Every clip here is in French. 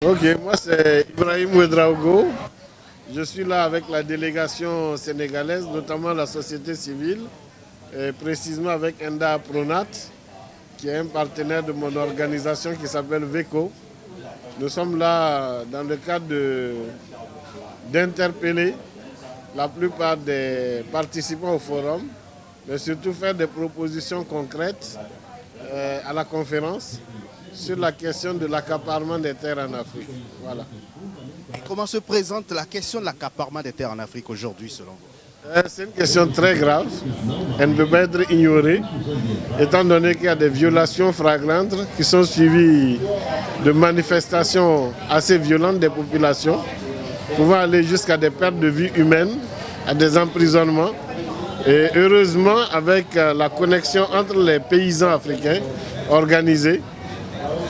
Ok, moi c'est Ibrahim Ouedraogo. Je suis là avec la délégation sénégalaise, notamment la société civile, et précisément avec Enda Pronat, qui est un partenaire de mon organisation qui s'appelle VECO. Nous sommes là dans le cadre d'interpeller la plupart des participants au forum, mais surtout faire des propositions concrètes à la conférence sur la question de l'accaparement des terres en Afrique. Voilà. Et comment se présente la question de l'accaparement des terres en Afrique aujourd'hui selon vous? C'est une question très grave. Elle ne peut pas être ignorée, étant donné qu'il y a des violations flagrantes qui sont suivies de manifestations assez violentes des populations, pouvant aller jusqu'à des pertes de vie humaines, à des emprisonnements. Et heureusement, avec la connexion entre les paysans africains organisés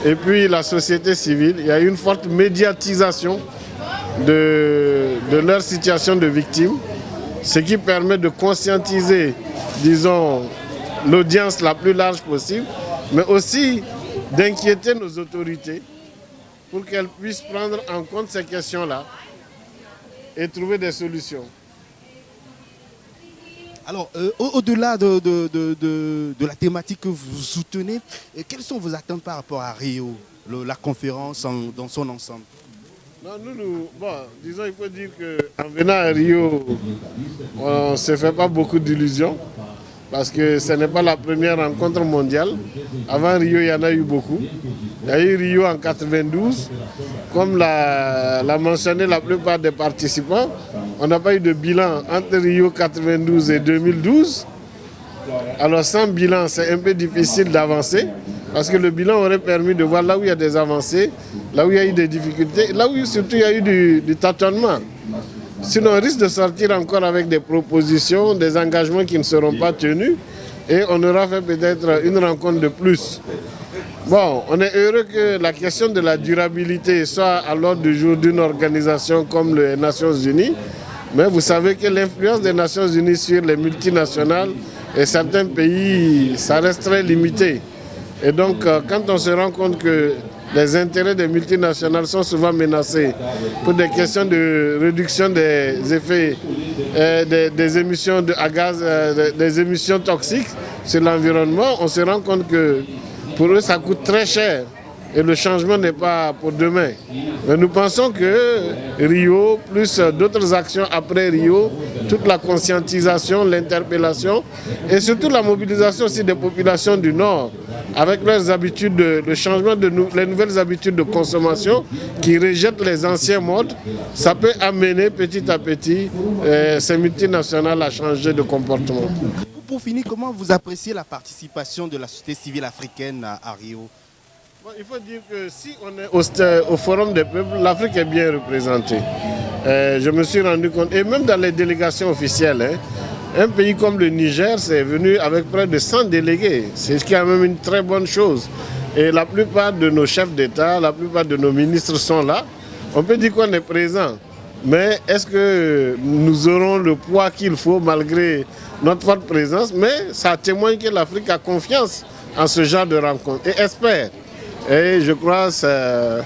et puis la société civile, il y a eu une forte médiatisation de leur situation de victime, ce qui permet de conscientiser, disons, l'audience la plus large possible, mais aussi d'inquiéter nos autorités pour qu'elles puissent prendre en compte ces questions-là et trouver des solutions. Alors, au-delà de la thématique que vous soutenez, quelles sont vos attentes par rapport à Rio, la conférence dans son ensemble? Non, bon, disons, il faut dire qu'en venant à Rio, on ne se fait pas beaucoup d'illusions, parce que ce n'est pas la première rencontre mondiale. Avant Rio, il y en a eu beaucoup. Il y a eu Rio en 92, comme l'a mentionné la plupart des participants. On n'a pas eu de bilan entre Rio 92 et 2012. Alors sans bilan, c'est un peu difficile d'avancer, parce que le bilan aurait permis de voir là où il y a des avancées, là où il y a eu des difficultés, là où surtout il y a eu du tâtonnement. Sinon, on risque de sortir encore avec des propositions, des engagements qui ne seront pas tenus, et on aura fait peut-être une rencontre de plus. Bon, on est heureux que la question de la durabilité soit à l'ordre du jour d'une organisation comme les Nations Unies, mais vous savez que l'influence des Nations Unies sur les multinationales et certains pays, ça reste très limité. Et donc, quand on se rend compte que les intérêts des multinationales sont souvent menacés pour des questions de réduction des effets, des émissions de gaz, des émissions toxiques sur l'environnement, on se rend compte que pour eux, ça coûte très cher. Et le changement n'est pas pour demain. Mais nous pensons que Rio, plus d'autres actions après Rio, toute la conscientisation, l'interpellation et surtout la mobilisation aussi des populations du Nord, avec leurs habitudes, le changement les nouvelles habitudes de consommation qui rejettent les anciens modes, ça peut amener petit à petit ces multinationales à changer de comportement. Pour finir, comment vous appréciez la participation de la société civile africaine à Rio? Bon, il faut dire que si on est au Forum des peuples, l'Afrique est bien représentée. Je me suis rendu compte, et même dans les délégations officielles, un pays comme le Niger, c'est venu avec près de 100 délégués. C'est quand même une très bonne chose. Et la plupart de nos chefs d'État, la plupart de nos ministres sont là. On peut dire qu'on est présent. Mais est-ce que nous aurons le poids qu'il faut malgré notre forte présence? Mais ça témoigne que l'Afrique a confiance en ce genre de rencontre et espère. Et je crois que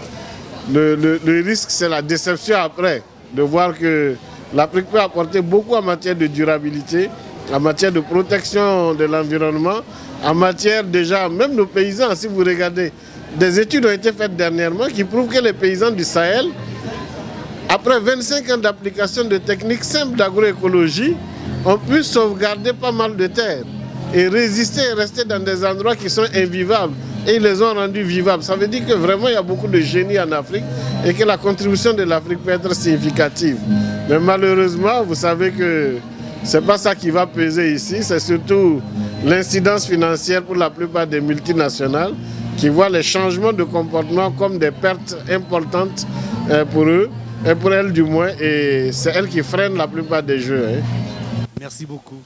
le risque, c'est la déception après, de voir que l'Afrique peut apporter beaucoup en matière de durabilité, en matière de protection de l'environnement, en matière déjà, même nos paysans, si vous regardez, des études ont été faites dernièrement qui prouvent que les paysans du Sahel, après 25 ans d'application de techniques simples d'agroécologie, ont pu sauvegarder pas mal de terres et résister et rester dans des endroits qui sont invivables. Et ils les ont rendus vivables. Ça veut dire que vraiment il y a beaucoup de génie en Afrique et que la contribution de l'Afrique peut être significative. Mais malheureusement, vous savez que ce n'est pas ça qui va peser ici, c'est surtout l'incidence financière pour la plupart des multinationales qui voient les changements de comportement comme des pertes importantes pour eux, et pour elles du moins, et c'est elles qui freinent la plupart des jeux. Merci beaucoup.